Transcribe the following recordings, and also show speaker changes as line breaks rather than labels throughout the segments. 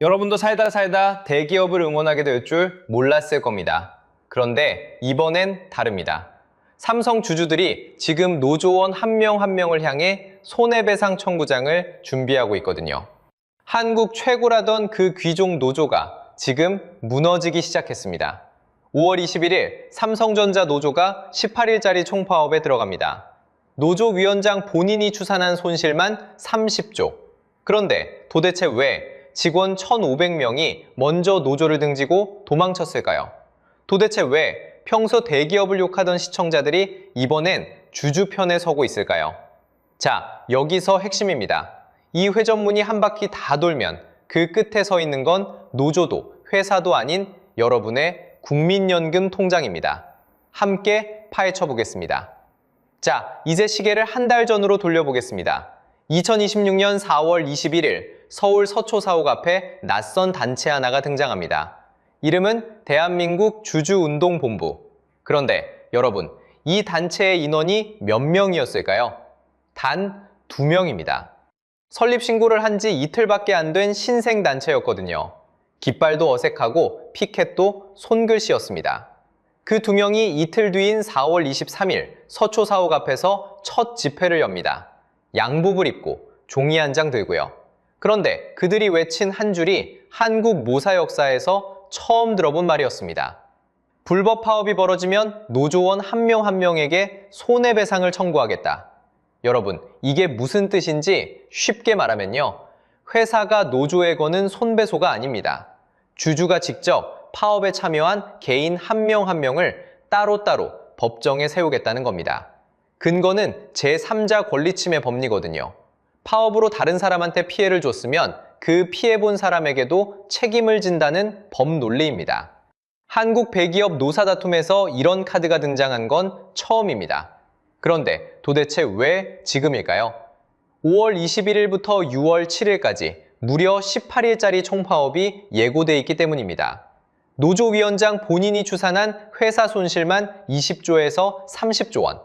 여러분도 살다 살다 대기업을 응원하게 될 줄 몰랐을 겁니다. 그런데 이번엔 다릅니다. 삼성 주주들이 지금 노조원 한 명 한 명을 향해 손해배상 청구장을 준비하고 있거든요. 한국 최고라던 그 귀족 노조가 지금 무너지기 시작했습니다. 5월 21일 삼성전자 노조가 18일짜리 총파업에 들어갑니다. 노조위원장 본인이 추산한 손실만 30조. 그런데 도대체 왜 직원 1,500명이 먼저 노조를 등지고 도망쳤을까요? 도대체 왜 평소 대기업을 욕하던 시청자들이 이번엔 주주 편에 서고 있을까요? 자, 여기서 핵심입니다. 이 회전문이 한 바퀴 다 돌면 그 끝에 서 있는 건 노조도 회사도 아닌 여러분의 국민연금 통장입니다. 함께 파헤쳐 보겠습니다. 자, 이제 시계를 한 달 전으로 돌려보겠습니다. 2026년 4월 21일 서울 서초사옥 앞에 낯선 단체 하나가 등장합니다. 이름은 대한민국 주주운동본부. 그런데 여러분, 이 단체의 인원이 몇 명이었을까요? 단 2명입니다. 설립 신고를 한 지 이틀밖에 안 된 신생단체였거든요. 깃발도 어색하고 피켓도 손글씨였습니다. 그 2명이 이틀 뒤인 4월 23일 서초사옥 앞에서 첫 집회를 엽니다. 양복을 입고 종이 한 장 들고요. 그런데 그들이 외친 한 줄이 한국 모사 역사에서 처음 들어본 말이었습니다. 불법 파업이 벌어지면 노조원 한 명 한 명에게 손해배상을 청구하겠다. 여러분, 이게 무슨 뜻인지 쉽게 말하면요. 회사가 노조에 거는 손배소가 아닙니다. 주주가 직접 파업에 참여한 개인 한 명 한 명을 따로따로 법정에 세우겠다는 겁니다. 근거는 제3자 권리침해 법리거든요. 파업으로 다른 사람한테 피해를 줬으면 그 피해본 사람에게도 책임을 진다는 법 논리입니다. 한국 대기업 노사 다툼에서 이런 카드가 등장한 건 처음입니다. 그런데 도대체 왜 지금일까요? 5월 21일부터 6월 7일까지 무려 18일짜리 총파업이 예고돼 있기 때문입니다. 노조위원장 본인이 추산한 회사 손실만 20조에서 30조 원.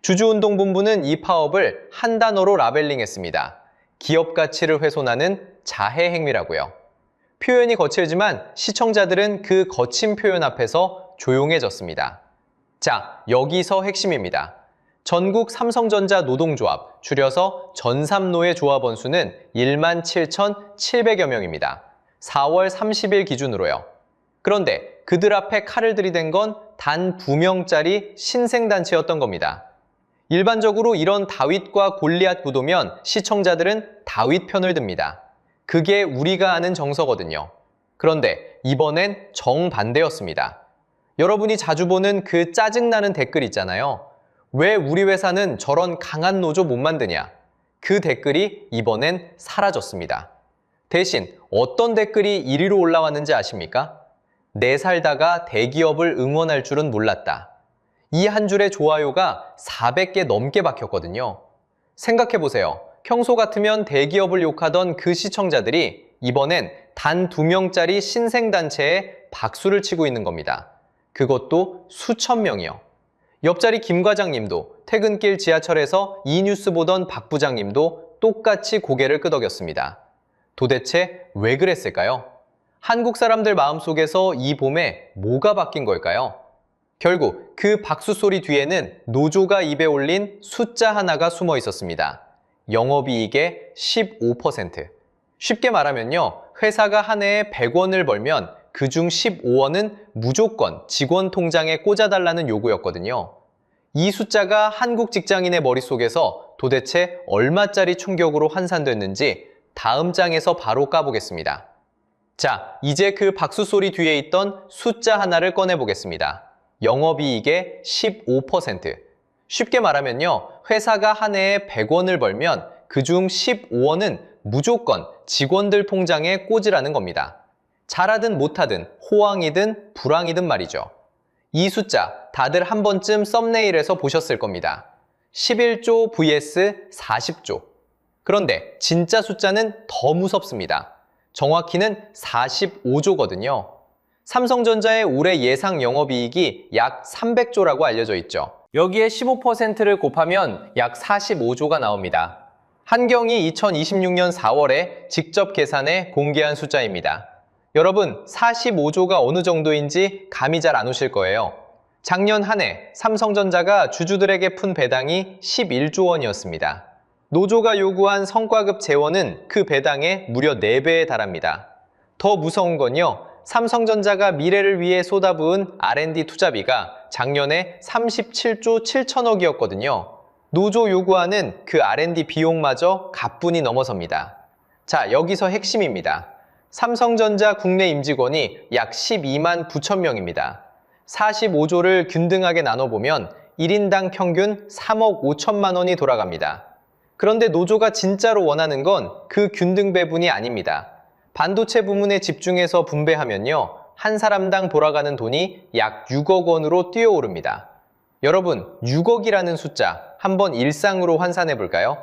주주운동본부는 이 파업을 한 단어로 라벨링했습니다. 기업 가치를 훼손하는 자해 행위라고요. 표현이 거칠지만 시청자들은 그 거친 표현 앞에서 조용해졌습니다. 자, 여기서 핵심입니다. 전국 삼성전자 노동조합, 줄여서 전삼노의 조합원 수는 17,700여 명입니다. 4월 30일 기준으로요. 그런데 그들 앞에 칼을 들이댄 건 단 2명짜리 신생단체였던 겁니다. 일반적으로 이런 다윗과 골리앗 구도면 시청자들은 다윗 편을 듭니다. 그게 우리가 아는 정서거든요. 그런데 이번엔 정반대였습니다. 여러분이 자주 보는 그 짜증나는 댓글 있잖아요. 왜 우리 회사는 저런 강한 노조 못 만드냐? 그 댓글이 이번엔 사라졌습니다. 대신 어떤 댓글이 1위로 올라왔는지 아십니까? 내 살다가 대기업을 응원할 줄은 몰랐다. 이 한 줄의 좋아요가 400개 넘게 박혔거든요. 생각해보세요. 평소 같으면 대기업을 욕하던 그 시청자들이 이번엔 단 2명짜리 신생단체에 박수를 치고 있는 겁니다. 그것도 수천 명이요. 옆자리 김 과장님도, 퇴근길 지하철에서 이 뉴스 보던 박 부장님도 똑같이 고개를 끄덕였습니다. 도대체 왜 그랬을까요? 한국 사람들 마음속에서 이 봄에 뭐가 바뀐 걸까요? 결국 그 박수 소리 뒤에는 노조가 입에 올린 숫자 하나가 숨어 있었습니다. 영업이익의 15%. 쉽게 말하면요. 회사가 한 해에 100원을 벌면 그중 15원은 무조건 직원 통장에 꽂아달라는 요구였거든요. 이 숫자가 한국 직장인의 머릿속에서 도대체 얼마짜리 충격으로 환산됐는지 다음 장에서 바로 까보겠습니다. 자, 이제 그 박수 소리 뒤에 있던 숫자 하나를 꺼내보겠습니다. 영업이익의 15%. 쉽게 말하면요. 회사가 한 해에 100원을 벌면 그중 15원은 무조건 직원들 통장에 꽂으라는 겁니다. 잘하든 못하든 호황이든 불황이든 말이죠. 이 숫자 다들 한 번쯤 썸네일에서 보셨을 겁니다. 11조 vs 40조. 그런데 진짜 숫자는 더 무섭습니다. 정확히는 45조거든요. 삼성전자의 올해 예상 영업이익이 약 300조라고 알려져 있죠. 여기에 15%를 곱하면 약 45조가 나옵니다. 한경이 2026년 4월에 직접 계산해 공개한 숫자입니다. 여러분, 45조가 어느 정도인지 감이 잘 안 오실 거예요. 작년 한 해 삼성전자가 주주들에게 푼 배당이 11조 원이었습니다. 노조가 요구한 성과급 재원은 그 배당의 무려 4배에 달합니다. 더 무서운 건요, 삼성전자가 미래를 위해 쏟아부은 R&D 투자비가 작년에 37조 7천억이었거든요. 노조 요구하는 그 R&D 비용마저 가뿐히 넘어섭니다. 자, 여기서 핵심입니다. 삼성전자 국내 임직원이 약 12만 9천 명입니다. 45조를 균등하게 나눠보면 1인당 평균 3억 5천만 원이 돌아갑니다. 그런데 노조가 진짜로 원하는 건 그 균등 배분이 아닙니다. 반도체 부문에 집중해서 분배하면요, 한 사람당 돌아가는 돈이 약 6억 원으로 뛰어오릅니다. 여러분, 6억이라는 숫자 한번 일상으로 환산해 볼까요?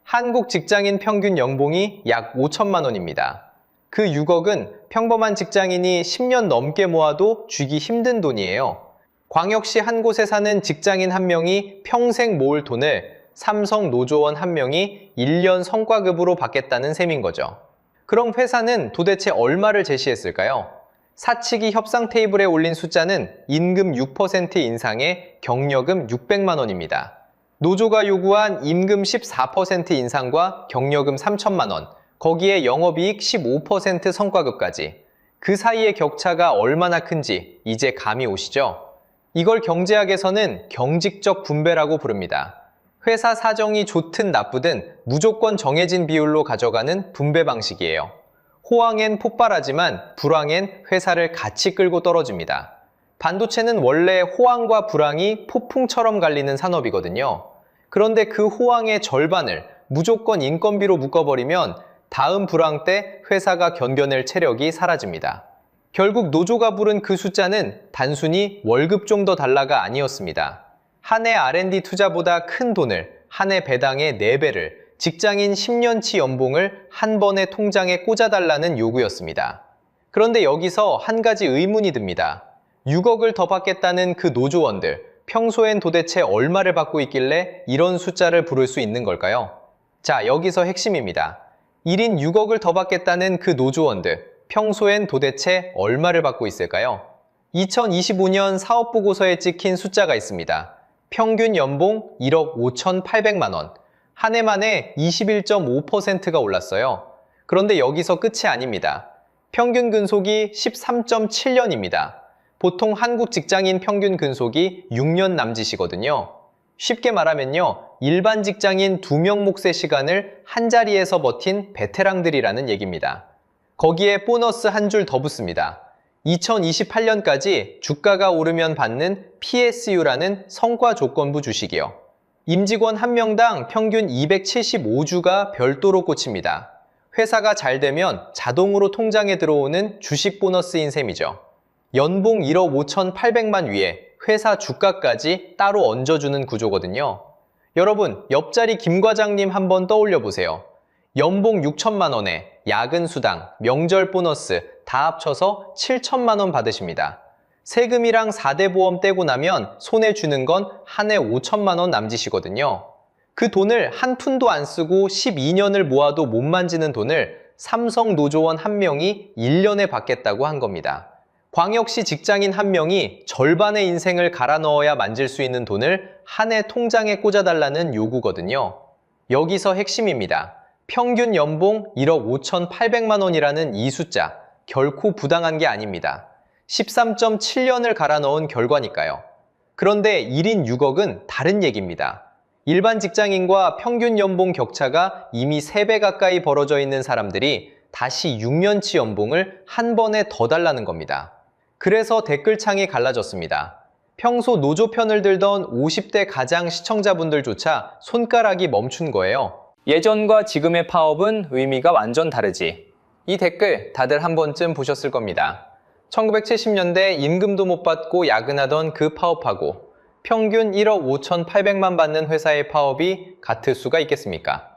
한국 직장인 평균 연봉이 약 5천만 원입니다. 그 6억은 평범한 직장인이 10년 넘게 모아도 쥐기 힘든 돈이에요. 광역시 한 곳에 사는 직장인 한 명이 평생 모을 돈을 삼성 노조원 한 명이 1년 성과급으로 받겠다는 셈인 거죠. 그럼 회사는 도대체 얼마를 제시했을까요? 사측이 협상 테이블에 올린 숫자는 임금 6% 인상에 경력금 600만 원입니다. 노조가 요구한 임금 14% 인상과 경력금 3천만 원, 거기에 영업이익 15% 성과급까지. 그 사이의 격차가 얼마나 큰지 이제 감이 오시죠? 이걸 경제학에서는 경직적 분배라고 부릅니다. 회사 사정이 좋든 나쁘든 무조건 정해진 비율로 가져가는 분배 방식이에요. 호황엔 폭발하지만 불황엔 회사를 같이 끌고 떨어집니다. 반도체는 원래 호황과 불황이 폭풍처럼 갈리는 산업이거든요. 그런데 그 호황의 절반을 무조건 인건비로 묶어버리면 다음 불황 때 회사가 견뎌낼 체력이 사라집니다. 결국 노조가 부른 그 숫자는 단순히 월급 좀 더 달라가 아니었습니다. 한 해 R&D 투자보다 큰 돈을, 한 해 배당의 4배를, 직장인 10년치 연봉을 한 번에 통장에 꽂아달라는 요구였습니다. 그런데 여기서 한 가지 의문이 듭니다. 6억을 더 받겠다는 그 노조원들, 평소엔 도대체 얼마를 받고 있길래 이런 숫자를 부를 수 있는 걸까요? 자, 여기서 핵심입니다. 1인 6억을 더 받겠다는 그 노조원들, 평소엔 도대체 얼마를 받고 있을까요? 2025년 사업보고서에 찍힌 숫자가 있습니다. 평균 연봉 1억 5,800만 원. 한 해 만에 21.5%가 올랐어요. 그런데 여기서 끝이 아닙니다. 평균 근속이 13.7년입니다. 보통 한국 직장인 평균 근속이 6년 남짓이거든요. 쉽게 말하면요, 일반 직장인 2명 몫의 시간을 한자리에서 버틴 베테랑들이라는 얘기입니다. 거기에 보너스 한 줄 더 붙습니다. 2028년까지 주가가 오르면 받는 PSU라는 성과 조건부 주식이요. 임직원 한 명당 평균 275주가 별도로 꽂힙니다. 회사가 잘 되면 자동으로 통장에 들어오는 주식 보너스인 셈이죠. 연봉 1억 5,800만 위에 회사 주가까지 따로 얹어주는 구조거든요. 여러분, 옆자리 김 과장님 한번 떠올려 보세요. 연봉 6천만 원에 야근 수당, 명절 보너스 다 합쳐서 7천만 원 받으십니다. 세금이랑 4대 보험 떼고 나면 손에 쥐는 건 한 해 5천만 원 남짓이거든요. 그 돈을 한 푼도 안 쓰고 12년을 모아도 못 만지는 돈을 삼성 노조원 한 명이 1년에 받겠다고 한 겁니다. 광역시 직장인 한 명이 절반의 인생을 갈아 넣어야 만질 수 있는 돈을 한 해 통장에 꽂아달라는 요구거든요. 여기서 핵심입니다. 평균 연봉 1억 5,800만 원이라는 이 숫자, 결코 부당한 게 아닙니다. 13.7년을 갈아 넣은 결과니까요. 그런데 1인 6억은 다른 얘기입니다. 일반 직장인과 평균 연봉 격차가 이미 3배 가까이 벌어져 있는 사람들이 다시 6년치 연봉을 한 번에 더 달라는 겁니다. 그래서 댓글창이 갈라졌습니다. 평소 노조 편을 들던 50대 가장 시청자분들조차 손가락이 멈춘 거예요. 예전과 지금의 파업은 의미가 완전 다르지. 이 댓글 다들 한 번쯤 보셨을 겁니다. 1970년대 임금도 못 받고 야근하던 그 파업하고 평균 1억 5,800만 받는 회사의 파업이 같을 수가 있겠습니까?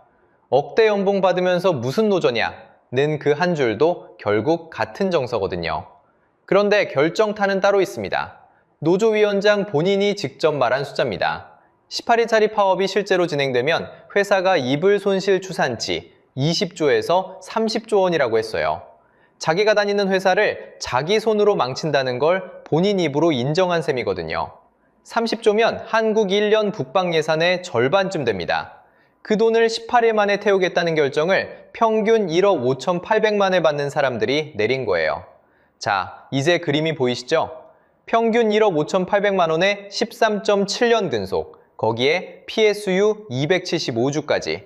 억대 연봉 받으면서 무슨 노조냐? 는 그 한 줄도 결국 같은 정서거든요. 그런데 결정타는 따로 있습니다. 노조위원장 본인이 직접 말한 숫자입니다. 18일짜리 파업이 실제로 진행되면 회사가 입을 손실 추산치 20조에서 30조 원이라고 했어요. 자기가 다니는 회사를 자기 손으로 망친다는 걸 본인 입으로 인정한 셈이거든요. 30조면 한국 1년 북방 예산의 절반쯤 됩니다. 그 돈을 18일 만에 태우겠다는 결정을 평균 1억 5,800만에 받는 사람들이 내린 거예요. 자, 이제 그림이 보이시죠? 평균 1억 5,800만 원에 13.7년 근속, 거기에 PSU 275주까지.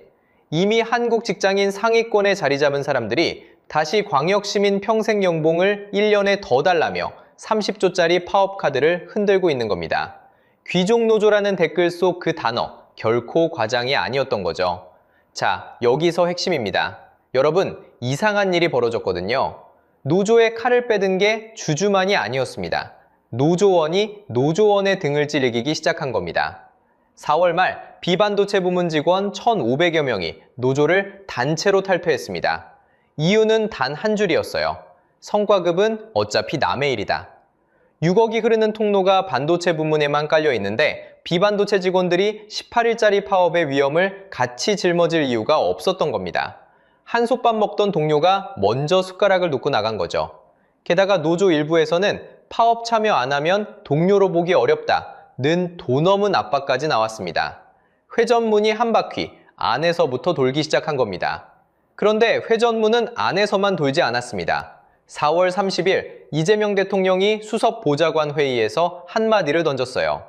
이미 한국 직장인 상위권에 자리 잡은 사람들이 다시 광역시민 평생연봉을 1년에 더 달라며 30조짜리 파업카드를 흔들고 있는 겁니다. 귀족노조라는 댓글 속 그 단어, 결코 과장이 아니었던 거죠. 자, 여기서 핵심입니다. 여러분, 이상한 일이 벌어졌거든요. 노조의 칼을 빼든 게 주주만이 아니었습니다. 노조원이 노조원의 등을 찌르기 시작한 겁니다. 4월 말 비반도체 부문 직원 1,500여 명이 노조를 단체로 탈퇴했습니다. 이유는 단 한 줄이었어요. 성과급은 어차피 남의 일이다. 6억이 흐르는 통로가 반도체 부문에만 깔려 있는데 비반도체 직원들이 18일짜리 파업의 위험을 같이 짊어질 이유가 없었던 겁니다. 한솥밥 먹던 동료가 먼저 숟가락을 놓고 나간 거죠. 게다가 노조 일부에서는 파업 참여 안 하면 동료로 보기 어렵다는 도 넘은 압박까지 나왔습니다. 회전문이 한 바퀴 안에서부터 돌기 시작한 겁니다. 그런데 회전문은 안에서만 돌지 않았습니다. 4월 30일 이재명 대통령이 수석 보좌관 회의에서 한마디를 던졌어요.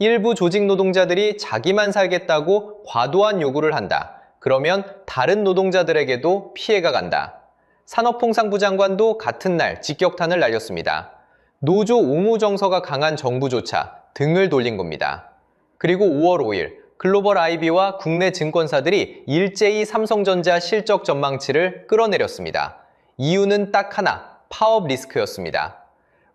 일부 조직 노동자들이 자기만 살겠다고 과도한 요구를 한다. 그러면 다른 노동자들에게도 피해가 간다. 산업통상부 장관도 같은 날 직격탄을 날렸습니다. 노조 옹호 정서가 강한 정부조차 등을 돌린 겁니다. 그리고 5월 5일 글로벌 IB와 국내 증권사들이 일제히 삼성전자 실적 전망치를 끌어내렸습니다. 이유는 딱 하나, 파업 리스크였습니다.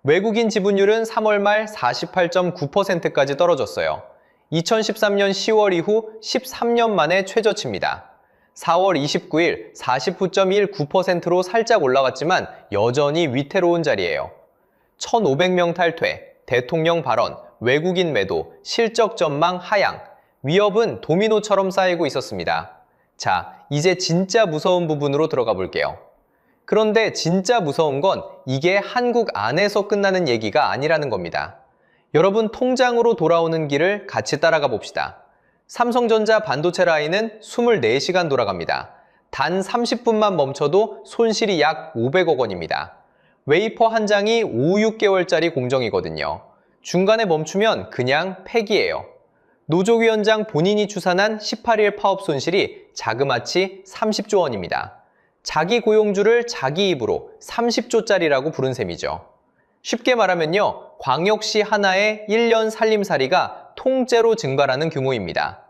외국인 지분율은 3월 말 48.9%까지 떨어졌어요. 2013년 10월 이후 13년 만에 최저치입니다. 4월 29일 49.19%로 살짝 올라갔지만 여전히 위태로운 자리예요. 1,500명 탈퇴, 대통령 발언, 외국인 매도, 실적 전망 하향, 위협은 도미노처럼 쌓이고 있었습니다. 자, 이제 진짜 무서운 부분으로 들어가 볼게요. 그런데 진짜 무서운 건 이게 한국 안에서 끝나는 얘기가 아니라는 겁니다. 여러분, 통장으로 돌아오는 길을 같이 따라가 봅시다. 삼성전자 반도체 라인은 24시간 돌아갑니다. 단 30분만 멈춰도 손실이 약 500억 원입니다. 웨이퍼 한 장이 5, 6개월짜리 공정이거든요. 중간에 멈추면 그냥 폐기예요. 노조위원장 본인이 추산한 18일 파업 손실이 자그마치 30조 원입니다. 자기 고용주를 자기 입으로 30조짜리라고 부른 셈이죠. 쉽게 말하면요, 광역시 하나의 1년 살림살이가 통째로 증발하는 규모입니다.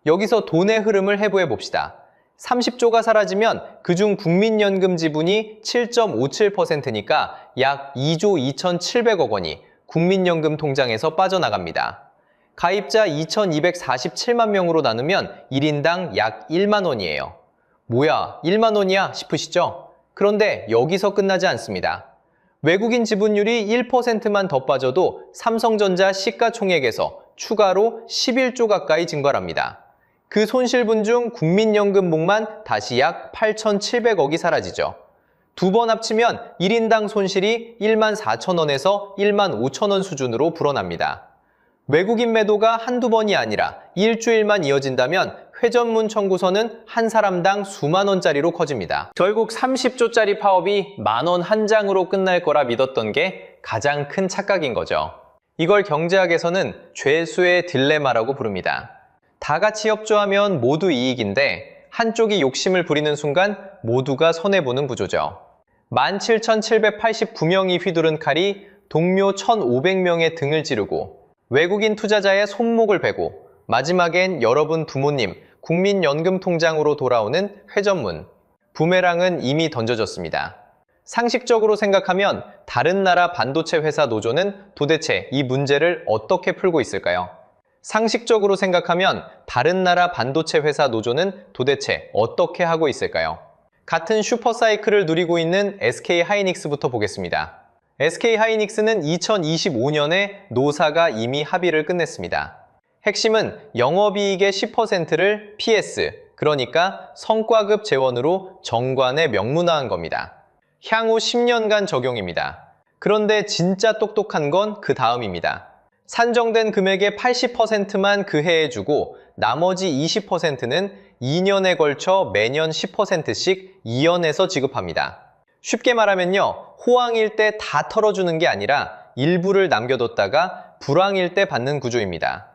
여기서 돈의 흐름을 해부해 봅시다. 30조가 사라지면 그중 국민연금 지분이 7.57%니까 약 2조 2,700억 원이 국민연금 통장에서 빠져나갑니다. 가입자 2,247만 명으로 나누면 1인당 약 1만 원이에요. 뭐야, 1만 원이야 싶으시죠? 그런데 여기서 끝나지 않습니다. 외국인 지분율이 1%만 더 빠져도 삼성전자 시가총액에서 추가로 11조 가까이 증발합니다. 그 손실분 중 국민연금목만 다시 약 8,700억이 사라지죠. 두 번 합치면 1인당 손실이 1만 4천 원에서 1만 5천 원 수준으로 불어납니다. 외국인 매도가 한두 번이 아니라 일주일만 이어진다면 회전문 청구서는 한 사람당 수만 원짜리로 커집니다. 결국 30조짜리 파업이 만 원 한 장으로 끝날 거라 믿었던 게 가장 큰 착각인 거죠. 이걸 경제학에서는 죄수의 딜레마라고 부릅니다. 다 같이 협조하면 모두 이익인데 한쪽이 욕심을 부리는 순간 모두가 손해보는 구조죠. 17,789명이 휘두른 칼이 동료 1,500명의 등을 찌르고 외국인 투자자의 손목을 베고 마지막엔 여러분 부모님 국민연금 통장으로 돌아오는 회전문. 부메랑은 이미 던져졌습니다. 상식적으로 생각하면 다른 나라 반도체 회사 노조는 도대체 이 문제를 어떻게 풀고 있을까요? 상식적으로 생각하면 다른 나라 반도체 회사 노조는 도대체 어떻게 하고 있을까요? 같은 슈퍼사이클을 누리고 있는 SK하이닉스부터 보겠습니다. SK하이닉스는 2025년에 노사가 이미 합의를 끝냈습니다. 핵심은 영업이익의 10%를 PS, 그러니까 성과급 재원으로 정관에 명문화한 겁니다. 향후 10년간 적용입니다. 그런데 진짜 똑똑한 건 그 다음입니다. 산정된 금액의 80%만 그 해에 주고 나머지 20%는 2년에 걸쳐 매년 10%씩 이연해서 지급합니다. 쉽게 말하면요, 호황일 때 다 털어주는 게 아니라 일부를 남겨뒀다가 불황일 때 받는 구조입니다.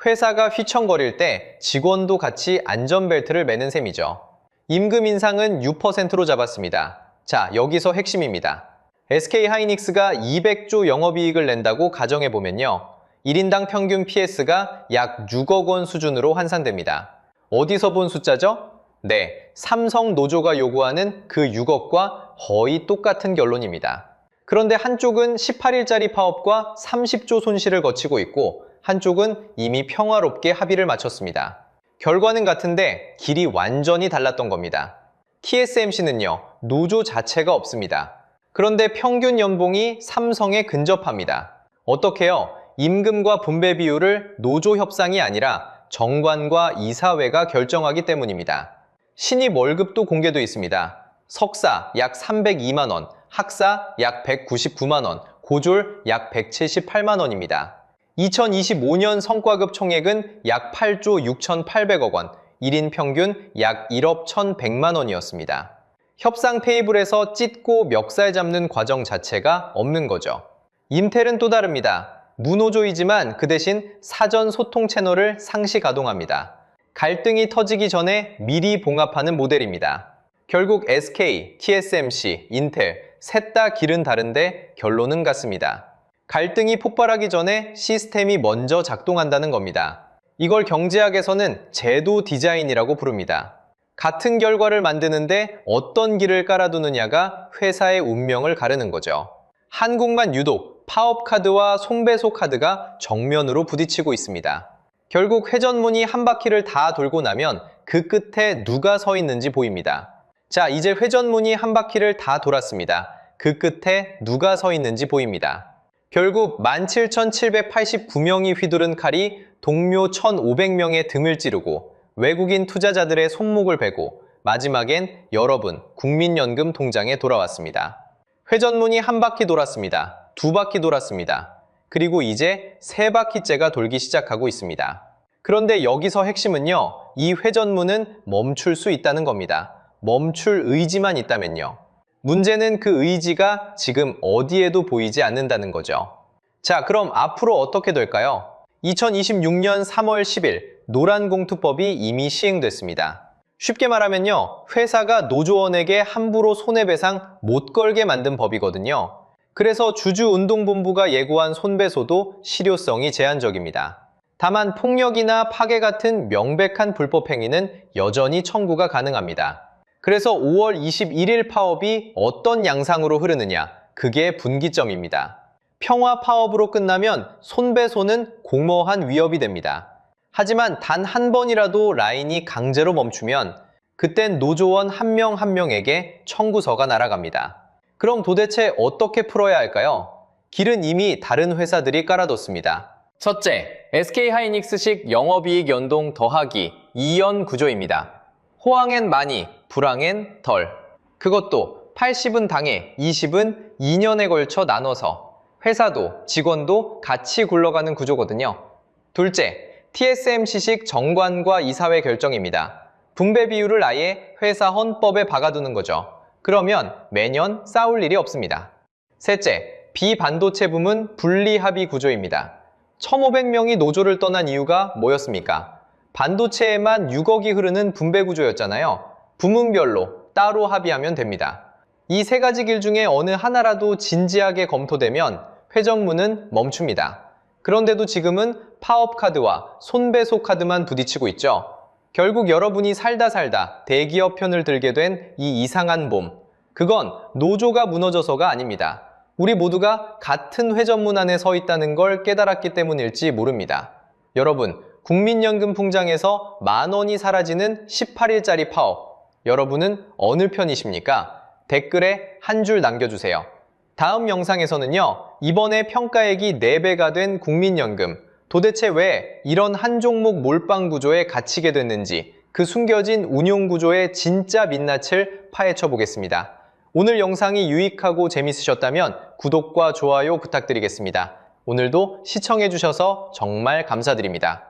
회사가 휘청거릴 때 직원도 같이 안전벨트를 매는 셈이죠. 임금 인상은 6%로 잡았습니다. 자, 여기서 핵심입니다. SK하이닉스가 200조 영업이익을 낸다고 가정해보면요, 1인당 평균 PS가 약 6억 원 수준으로 환산됩니다. 어디서 본 숫자죠? 네, 삼성 노조가 요구하는 그 6억과 거의 똑같은 결론입니다. 그런데 한쪽은 18일짜리 파업과 30조 손실을 거치고 있고 한쪽은 이미 평화롭게 합의를 마쳤습니다. 결과는 같은데 길이 완전히 달랐던 겁니다. TSMC는요, 노조 자체가 없습니다. 그런데 평균 연봉이 삼성에 근접합니다. 어떻게요? 임금과 분배 비율을 노조 협상이 아니라 정관과 이사회가 결정하기 때문입니다. 신입 월급도 공개돼 있습니다. 석사 약 302만 원, 학사 약 199만 원, 고졸 약 178만 원입니다. 2025년 성과급 총액은 약 8조 6,800억 원, 1인 평균 약 1억 1,100만 원이었습니다. 협상 테이블에서 찢고 멱살 잡는 과정 자체가 없는 거죠. 인텔은 또 다릅니다. 무노조이지만 그 대신 사전 소통 채널을 상시 가동합니다. 갈등이 터지기 전에 미리 봉합하는 모델입니다. 결국 SK, TSMC, 인텔 셋 다 길은 다른데 결론은 같습니다. 갈등이 폭발하기 전에 시스템이 먼저 작동한다는 겁니다. 이걸 경제학에서는 제도 디자인이라고 부릅니다. 같은 결과를 만드는데 어떤 길을 깔아두느냐가 회사의 운명을 가르는 거죠. 한국만 유독 파업카드와 손배소 카드가 정면으로 부딪히고 있습니다. 결국 회전문이 한 바퀴를 다 돌고 나면 그 끝에 누가 서 있는지 보입니다. 자, 이제 회전문이 한 바퀴를 다 돌았습니다. 그 끝에 누가 서 있는지 보입니다. 결국 17,789명이 휘두른 칼이 동료 1,500명의 등을 찌르고 외국인 투자자들의 손목을 베고 마지막엔 여러분 국민연금 통장에 돌아왔습니다. 회전문이 한 바퀴 돌았습니다. 두 바퀴 돌았습니다. 그리고 이제 세 바퀴째가 돌기 시작하고 있습니다. 그런데 여기서 핵심은요, 이 회전문은 멈출 수 있다는 겁니다. 멈출 의지만 있다면요. 문제는 그 의지가 지금 어디에도 보이지 않는다는 거죠. 자, 그럼 앞으로 어떻게 될까요? 2026년 3월 10일 노란공투법이 이미 시행됐습니다. 쉽게 말하면요, 회사가 노조원에게 함부로 손해배상 못 걸게 만든 법이거든요. 그래서 주주운동본부가 예고한 손배소도 실효성이 제한적입니다. 다만 폭력이나 파괴 같은 명백한 불법 행위는 여전히 청구가 가능합니다. 그래서 5월 21일 파업이 어떤 양상으로 흐르느냐, 그게 분기점입니다. 평화 파업으로 끝나면 손배소는 공모한 위협이 됩니다. 하지만 단 한 번이라도 라인이 강제로 멈추면 그땐 노조원 한 명 한 명에게 청구서가 날아갑니다. 그럼 도대체 어떻게 풀어야 할까요? 길은 이미 다른 회사들이 깔아뒀습니다. 첫째, SK하이닉스식 영업이익 연동 더하기 2연 구조입니다. 호황엔 많이, 불황엔 덜. 그것도 80은 당해, 20은 2년에 걸쳐 나눠서 회사도 직원도 같이 굴러가는 구조거든요. 둘째, TSMC식 정관과 이사회 결정입니다. 분배 비율을 아예 회사 헌법에 박아두는 거죠. 그러면 매년 싸울 일이 없습니다. 셋째, 비반도체 부문 분리합의 구조입니다. 1,500명이 노조를 떠난 이유가 뭐였습니까? 반도체에만 6억이 흐르는 분배 구조였잖아요. 부문별로 따로 합의하면 됩니다. 이 세 가지 길 중에 어느 하나라도 진지하게 검토되면 회전문은 멈춥니다. 그런데도 지금은 파업카드와 손배소 카드만 부딪히고 있죠. 결국 여러분이 살다 대기업 편을 들게 된 이 이상한 봄, 그건 노조가 무너져서가 아닙니다. 우리 모두가 같은 회전문 안에 서 있다는 걸 깨달았기 때문일지 모릅니다. 여러분, 국민연금 통장에서 10,000원이 사라지는 18일짜리 파업, 여러분은 어느 편이십니까? 댓글에 한 줄 남겨주세요. 다음 영상에서는요, 이번에 평가액이 4배가 된 국민연금, 도대체 왜 이런 한 종목 몰빵 구조에 갇히게 됐는지 그 숨겨진 운용 구조의 진짜 민낯을 파헤쳐 보겠습니다. 오늘 영상이 유익하고 재밌으셨다면 구독과 좋아요 부탁드리겠습니다. 오늘도 시청해 주셔서 정말 감사드립니다.